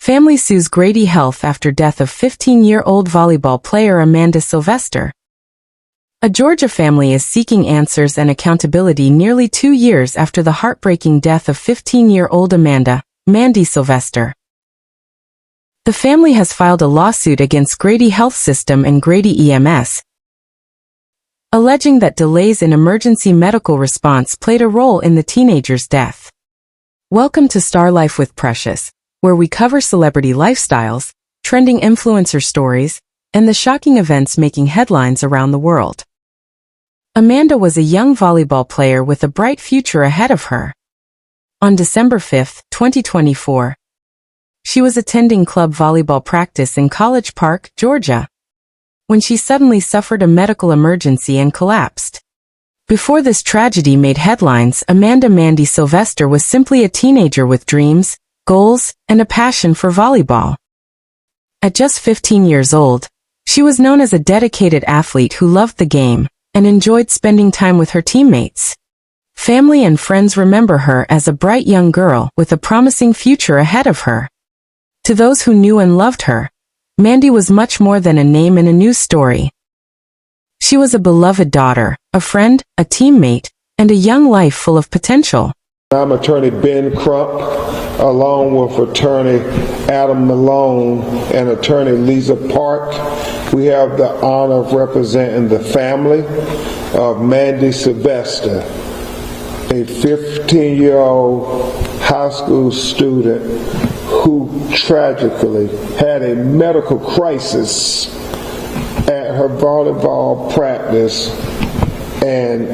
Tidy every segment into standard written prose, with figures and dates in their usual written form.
Family sues Grady Health after death of 15-year-old volleyball player Amanda Sylvester. A Georgia family is seeking answers and accountability nearly 2 years after the heartbreaking death of 15-year-old Mandy Sylvester. The family has filed a lawsuit against Grady Health System and Grady EMS, alleging that delays in emergency medical response played a role in the teenager's death. Welcome to Star Life with Precious, where we cover celebrity lifestyles, trending influencer stories, and the shocking events making headlines around the world. Amanda was a young volleyball player with a bright future ahead of her. On December 5, 2024, she was attending club volleyball practice in College Park, Georgia, when she suddenly suffered a medical emergency and collapsed. Before this tragedy made headlines, Mandy Sylvester was simply a teenager with dreams, goals, and a passion for volleyball. At just 15 years old, she was known as a dedicated athlete who loved the game and enjoyed spending time with her teammates. Family and friends remember her as a bright young girl with a promising future ahead of her. To those who knew and loved her, Mandy was much more than a name in a news story. She was a beloved daughter, a friend, a teammate, and a young life full of potential. I'm attorney Ben Crump, along with attorney Adam Malone and attorney Lisa Park. We have the honor of representing the family of Mandy Sylvester, a 15-year-old high school student who tragically had a medical crisis at her volleyball practice, and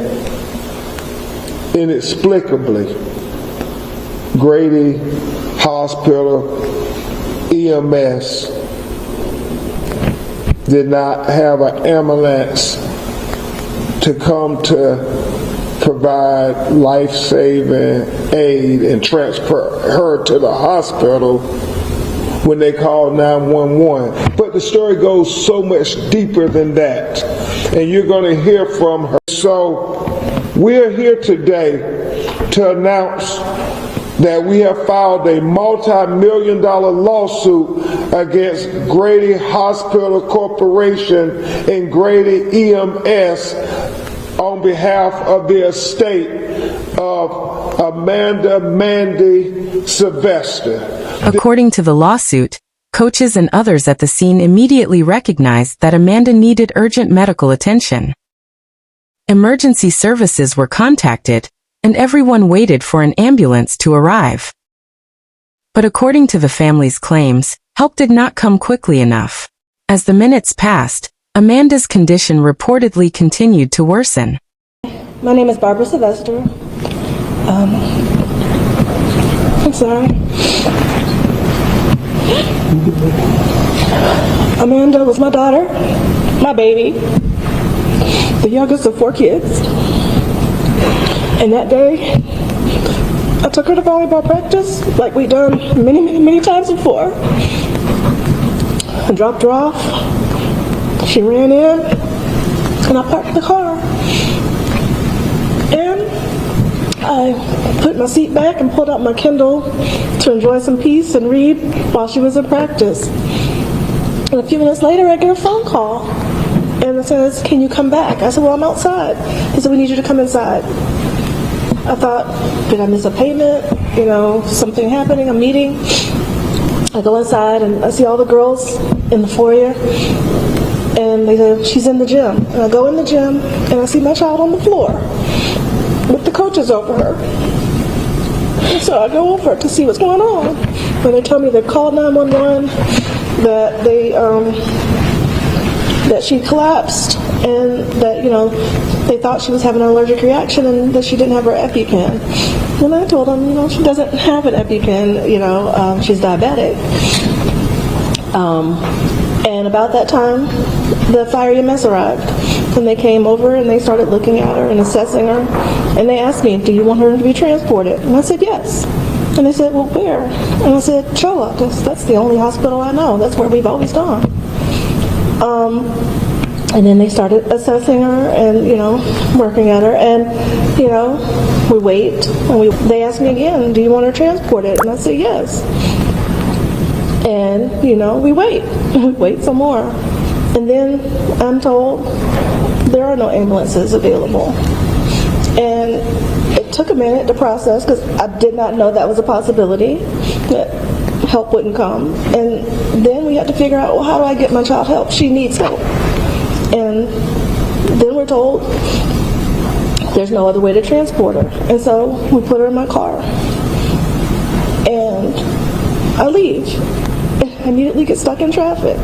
inexplicably, Grady Hospital EMS did not have an ambulance to come to provide life-saving aid and transfer her to the hospital when they called 911. But the story goes so much deeper than that, and you're going to hear from her. So we're here today to announce that we have filed a multi-million-dollar lawsuit against Grady Hospital Corporation and Grady EMS on behalf of the estate of Mandy Sylvester. According to the lawsuit, coaches and others at the scene immediately recognized that Amanda needed urgent medical attention. Emergency services were contacted, and everyone waited for an ambulance to arrive. But according to the family's claims, help did not come quickly enough. As the minutes passed, Amanda's condition reportedly continued to worsen. My name is Barbara Sylvester. I'm sorry. Amanda was my daughter, my baby, the youngest of 4 kids. And that day, I took her to volleyball practice like we've done many times before. I dropped her off. She ran in, and I parked the car. And I put my seat back and pulled out my Kindle to enjoy some peace and read while she was in practice. And a few minutes later, I get a phone call. And it says, "Can you come back?" I said, "Well, I'm outside." He said, "We need you to come inside." I thought, did I miss a payment? You know, something happening, a meeting? I go inside and I see all the girls in the foyer. And they say, "She's in the gym." And I go in the gym and I see my child on the floor with the coaches over her. And so I go over to see what's going on. And they tell me they called 911, that that she collapsed, and that, you know, they thought she was having an allergic reaction and that she didn't have her EpiPen. And I told them, you know, she doesn't have an EpiPen, you know, she's diabetic. And about that time, the fire EMS arrived. And they came over and they started looking at her and assessing her. And they asked me, "Do you want her to be transported?" And I said, "Yes." And they said, "Well, where?" And I said, "Chola, because that's the only hospital I know. That's where we've always gone." And then they started assessing her and, you know, working at her. And, you know, we wait. And they asked me again, "Do you want her transported?" And I said, "Yes." And, we wait. We wait some more. And then I'm told there are no ambulances available. And it took a minute to process because I did not know that was a possibility, that help wouldn't come. And then we had to figure out, well, how do I get my child help? She needs help. And then we're told there's no other way to transport her. And so we put her in my car. And I leave. I immediately get stuck in traffic.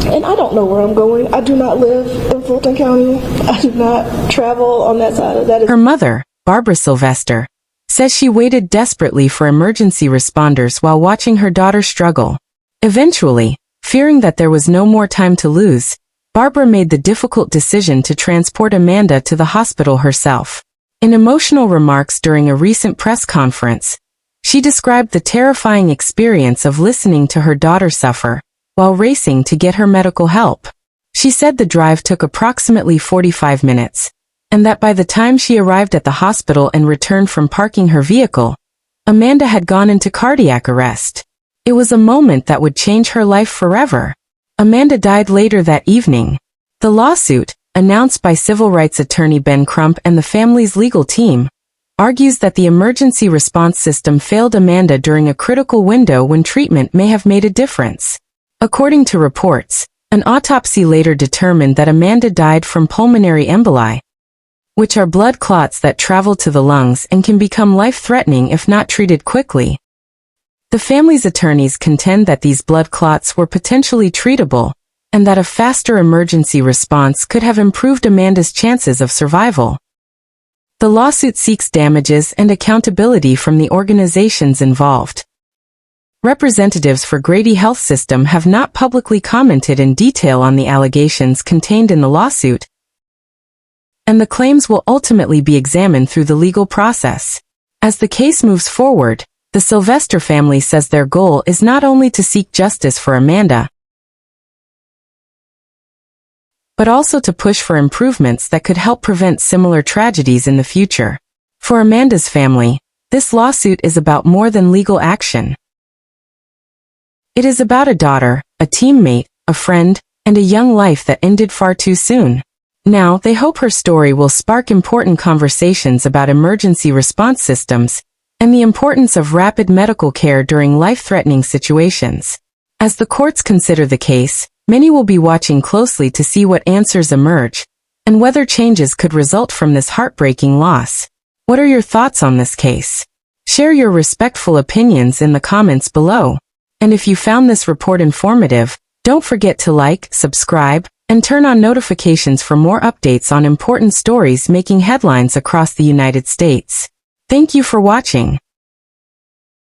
And I don't know where I'm going. I do not live in Fulton County. I do not travel on that side of that. Her mother, Barbara Sylvester, says she waited desperately for emergency responders while watching her daughter struggle. Eventually, fearing that there was no more time to lose, Barbara made the difficult decision to transport Amanda to the hospital herself. In emotional remarks during a recent press conference, she described the terrifying experience of listening to her daughter suffer while racing to get her medical help. She said the drive took approximately 45 minutes, and that by the time she arrived at the hospital and returned from parking her vehicle, Amanda had gone into cardiac arrest. It was a moment that would change her life forever. Amanda died later that evening. The lawsuit, announced by civil rights attorney Ben Crump and the family's legal team, argues that the emergency response system failed Amanda during a critical window when treatment may have made a difference. According to reports, an autopsy later determined that Amanda died from pulmonary emboli, which are blood clots that travel to the lungs and can become life-threatening if not treated quickly. The family's attorneys contend that these blood clots were potentially treatable, and that a faster emergency response could have improved Amanda's chances of survival. The lawsuit seeks damages and accountability from the organizations involved. Representatives for Grady Health System have not publicly commented in detail on the allegations contained in the lawsuit, and the claims will ultimately be examined through the legal process. As the case moves forward, the Sylvester family says their goal is not only to seek justice for Amanda, but also to push for improvements that could help prevent similar tragedies in the future. For Amanda's family, this lawsuit is about more than legal action. It is about a daughter, a teammate, a friend, and a young life that ended far too soon. Now, they hope her story will spark important conversations about emergency response systems and the importance of rapid medical care during life-threatening situations. As the courts consider the case, many will be watching closely to see what answers emerge and whether changes could result from this heartbreaking loss. What are your thoughts on this case? Share your respectful opinions in the comments below. And if you found this report informative, don't forget to like, subscribe, and turn on notifications for more updates on important stories making headlines across the United States. Thank you for watching.